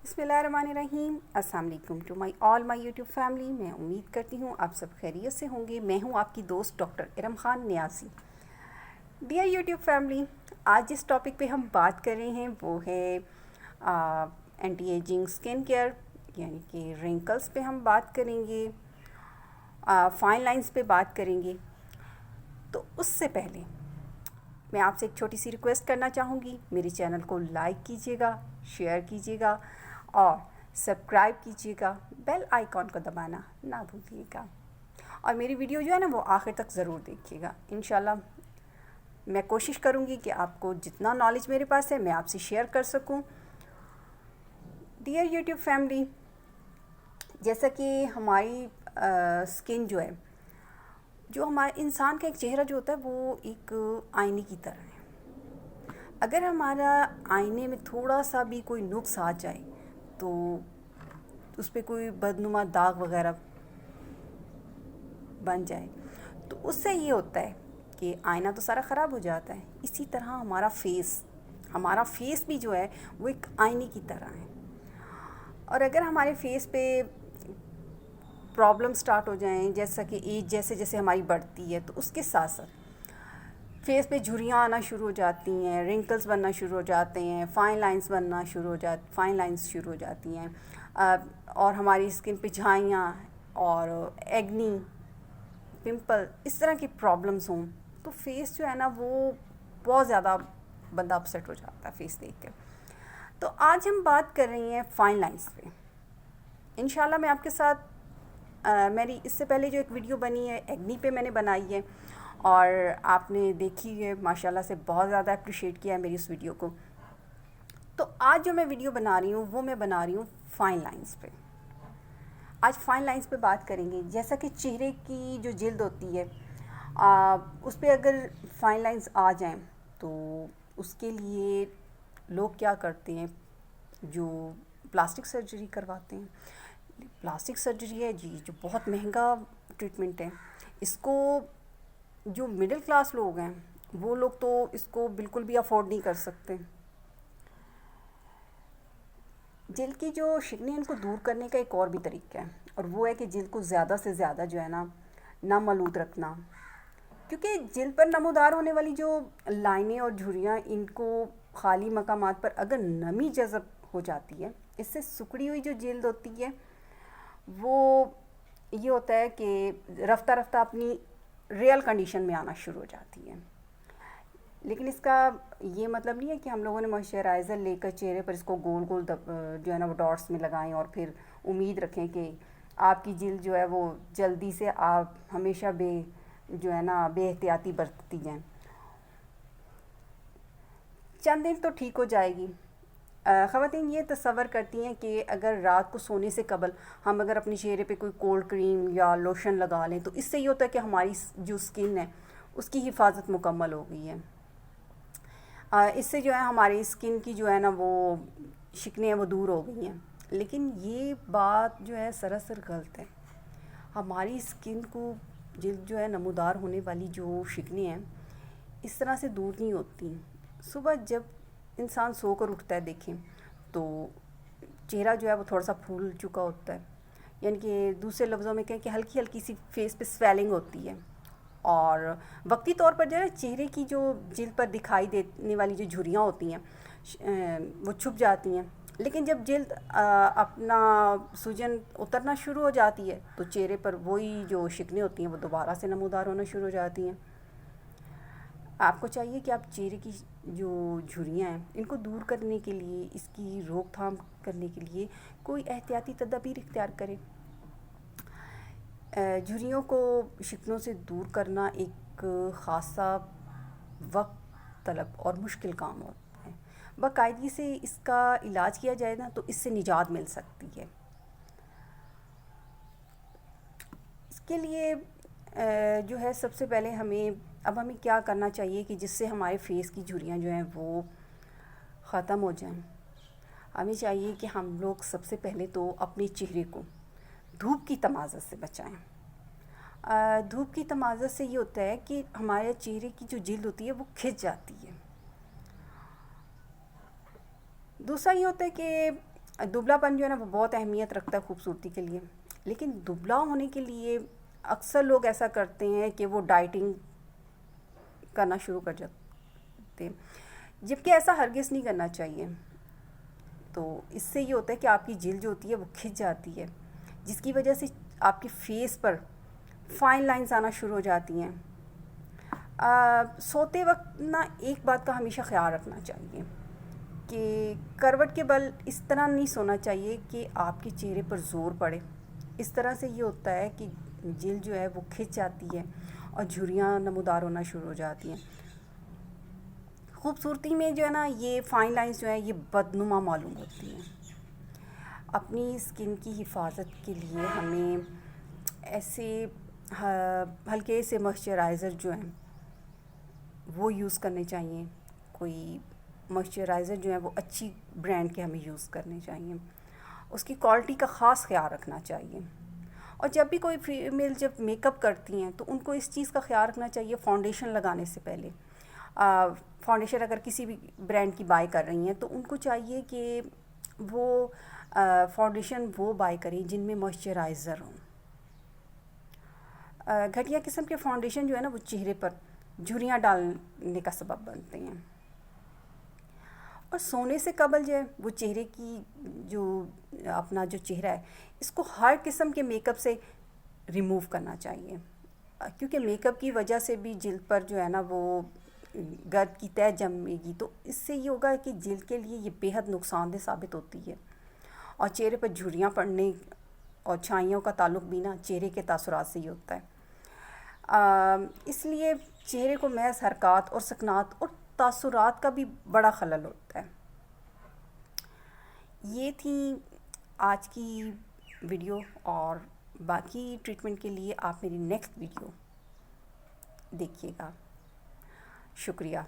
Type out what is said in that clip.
बिस्मिल्लाहिर्रहमानिर्रहीम। अस्सलाम वालेकुम टू माई यूट्यूब फैमिली। मैं उम्मीद करती हूँ आप सब खैरियत से होंगे। मैं हूँ आपकी दोस्त doctor Iram Khan Niazi. Dear YouTube family, आज जिस टॉपिक पे हम बात कर रहे हैं वो है एंटी एजिंग स्किन केयर, यानी कि रिंकल्स पे हम बात करेंगे, फाइन लाइंस पे बात करेंगे। तो उससे पहले मैं आपसे एक छोटी सी रिक्वेस्ट करना चाहूँगी, मेरे चैनल को लाइक कीजिएगा, शेयर कीजिएगा और सब्सक्राइब कीजिएगा। बेल आइकॉन को दबाना ना भूलिएगा और मेरी वीडियो जो है ना वो आखिर तक ज़रूर देखिएगा। इंशाल्लाह मैं कोशिश करूँगी कि आपको जितना नॉलेज मेरे पास है मैं आपसे शेयर कर सकूँ। डियर यूट्यूब फैमिली, जैसा कि हमारी स्किन जो है, जो हमारे इंसान का एक चेहरा जो होता है वो एक आईने की तरह है। अगर हमारा आईने में थोड़ा सा भी कोई नुक्स आ जाए तो उस पर कोई बदनुमा दाग वगैरह बन जाए तो उससे ये होता है कि आईना तो सारा ख़राब हो जाता है। इसी तरह हमारा फेस भी जो है वो एक आईने की तरह है। और अगर हमारे फेस पे प्रॉब्लम स्टार्ट हो जाएं, जैसा कि एज जैसे जैसे हमारी बढ़ती है तो उसके साथ साथ फेस पे झुर्रियाँ आना शुरू हो जाती हैं, रिंकल्स बनना शुरू हो जाते हैं, फाइन लाइंस शुरू हो जाती हैं और हमारी स्किन पे झाइयाँ और एक्नी, पिंपल, इस तरह की प्रॉब्लम्स हों तो फेस जो है ना वो बहुत ज़्यादा बंदा अपसेट हो जाता है फेस देख कर। तो आज हम बात कर रही हैं फाइन लाइंस पे। इंशाल्लाह मैं आपके साथ मेरी इससे पहले जो एक वीडियो बनी है एक्नी पे मैंने बनाई है और आपने देखी है, माशाल्लाह से बहुत ज़्यादा अप्रिशिएट किया है मेरी उस वीडियो को। तो आज जो मैं वीडियो बना रही हूँ वो मैं बना रही हूँ फाइन लाइंस पे। आज फाइन लाइंस पे बात करेंगे। जैसा कि चेहरे की जो जिल्द होती है उस पर अगर फाइन लाइंस आ जाएं तो उसके लिए लोग क्या करते हैं, जो प्लास्टिक सर्जरी करवाते हैं। प्लास्टिक सर्जरी है जी, जो बहुत महंगा ट्रीटमेंट है। इसको जो मिडिल क्लास लोग हैं वो लोग तो इसको बिल्कुल भी अफोर्ड नहीं कर सकते। जिल्द की जो शिकनी है इनको दूर करने का एक और भी तरीका है और वो है कि जिल्द को ज़्यादा से ज़्यादा जो है ना नम आलूद रखना, क्योंकि जिल्द पर नमोदार होने वाली जो लाइनें और झुर्रियाँ, इनको खाली मकामात पर अगर नमी जज़ब हो जाती है, इससे सिकुड़ी हुई जो जिल्द होती है वो ये होता है कि रफ्ता रफ्ता अपनी रियल कंडीशन में आना शुरू हो जाती है। लेकिन इसका ये मतलब नहीं है कि हम लोगों ने मॉइस्चराइज़र लेकर चेहरे पर इसको गोल गोल जो है ना वो डॉट्स में लगाएं और फिर उम्मीद रखें कि आपकी जिल्द जो है वो जल्दी से आप हमेशा जो है ना बेहतियाती बरतती जाएं। चंद दिन तो ठीक हो जाएगी। ख़वातीन ये तसव्वुर करती हैं कि अगर रात को सोने से कबल हम अगर अपने चेहरे पे कोई कोल्ड क्रीम या लोशन लगा लें तो इससे ये होता है कि हमारी जो स्किन है उसकी हिफाजत मुकम्मल हो गई है। इससे जो है हमारी स्किन की जो है ना वो शिकनें हैं वो दूर हो गई हैं। लेकिन ये बात जो है सरासर गलत है। हमारी स्किन को जिल्द जो है नमूदार होने वाली जो शिकनें हैं इस तरह से दूर नहीं होती। सुबह जब इंसान सोकर उठता है देखें तो चेहरा जो है वो थोड़ा सा फूल चुका होता है, यानी कि दूसरे लफ्ज़ों में कहें कि हल्की हल्की सी फेस पे स्वेलिंग होती है और वक्ती तौर पर जो है चेहरे की जो जिल्द पर दिखाई देने वाली जो झुर्रियाँ होती हैं वो छुप जाती हैं। लेकिन जब जिल्द अपना सूजन उतरना शुरू हो जाती है तो चेहरे पर वही जो शिकनें होती हैं वो दोबारा से नमूदार होना शुरू हो जाती हैं। आपको चाहिए कि आप चेहरे की जो झुर्रियाँ हैं इनको दूर करने के लिए, इसकी रोकथाम करने के लिए कोई एहतियाती तदबीर इख्तियार करें। झुर्रियों को शिकनों से दूर करना एक ख़ासा वक्त तलब और मुश्किल काम होता है। बाकायदगी से इसका इलाज किया जाए ना तो इससे निजात मिल सकती है। इसके लिए जो है सबसे पहले हमें क्या करना चाहिए कि जिससे हमारे फेस की झुर्रियाँ जो हैं वो ख़त्म हो जाएं। हमें चाहिए कि हम लोग सबसे पहले तो अपने चेहरे को धूप की तमाज़त से बचाएं। धूप की तमाज़त से ये होता है कि हमारे चेहरे की जो जिल्द होती है वो खिंच जाती है। दूसरा ये होता है कि دبلا پن جو ہے نا وہ بہت اہمیت رکھتا ہے خوبصورتی کے لیے، لیکن دبلا ہونے کے لیے اکثر لوگ ایسا کرتے ہیں کہ وہ ڈائٹنگ کرنا شروع کر جاتے ہیں، جبکہ ایسا ہرگز نہیں کرنا چاہیے۔ تو اس سے یہ ہوتا ہے کہ آپ کی جلد جو ہوتی ہے وہ کھنچ جاتی ہے، جس کی وجہ سے آپ کے فیس پر فائن لائنز آنا شروع ہو جاتی ہیں۔ سوتے وقت نا ایک بات کا ہمیشہ خیال رکھنا چاہیے کہ کروٹ کے بل اس طرح نہیں سونا چاہیے کہ آپ کے چہرے پر زور پڑے۔ اس طرح سے یہ ہوتا ہے کہ جلد جو ہے وہ کھنچ جاتی ہے اور جھریاں نمودار ہونا شروع ہو جاتی ہیں۔ خوبصورتی میں جو ہے نا یہ فائن لائنز جو ہیں یہ بدنما معلوم ہوتی ہیں۔ اپنی اسکن کی حفاظت کے لیے ہمیں ایسے ہلکے سے موئسچرائزر جو ہیں وہ یوز کرنے چاہیے۔ کوئی موئسچرائزر جو ہیں وہ اچھی برانڈ کے ہمیں یوز کرنے چاہیے، اس کی کوالٹی کا خاص خیال رکھنا چاہیے۔ اور جب بھی کوئی فیمیل جب میک اپ کرتی ہیں تو ان کو اس چیز کا خیال رکھنا چاہیے فاؤنڈیشن لگانے سے پہلے۔ فاؤنڈیشن اگر کسی بھی برانڈ کی بائی کر رہی ہیں تو ان کو چاہیے کہ وہ فاؤنڈیشن وہ بائی کریں جن میں موئسچرائزر ہوں۔ گھٹیا قسم کے فاؤنڈیشن جو ہے نا وہ چہرے پر جھریاں ڈالنے کا سبب بنتے ہیں۔ اور سونے سے قبل جو ہے وہ چہرے کی جو اپنا جو چہرہ ہے اس کو ہر قسم کے میک اپ سے ریموو کرنا چاہیے، کیونکہ میک اپ کی وجہ سے بھی جلد پر جو ہے نا وہ گرد کی تہ جمے گی، تو اس سے یہ ہوگا کہ جلد کے لیے یہ بے حد نقصان دہ ثابت ہوتی ہے، اور چہرے پر جھریاں پڑنے اور چھائیوں کا تعلق بھی نا چہرے کے تاثرات سے ہی ہوتا ہے۔ اس لیے چہرے کو محض حرکات اور سکنات اور تاثرات کا بھی بڑا خلل ہوتا ہے۔ یہ تھی آج کی ویڈیو، اور باقی ٹریٹمنٹ کے لیے آپ میری نیکسٹ ویڈیو دیکھیے گا۔ شکریہ۔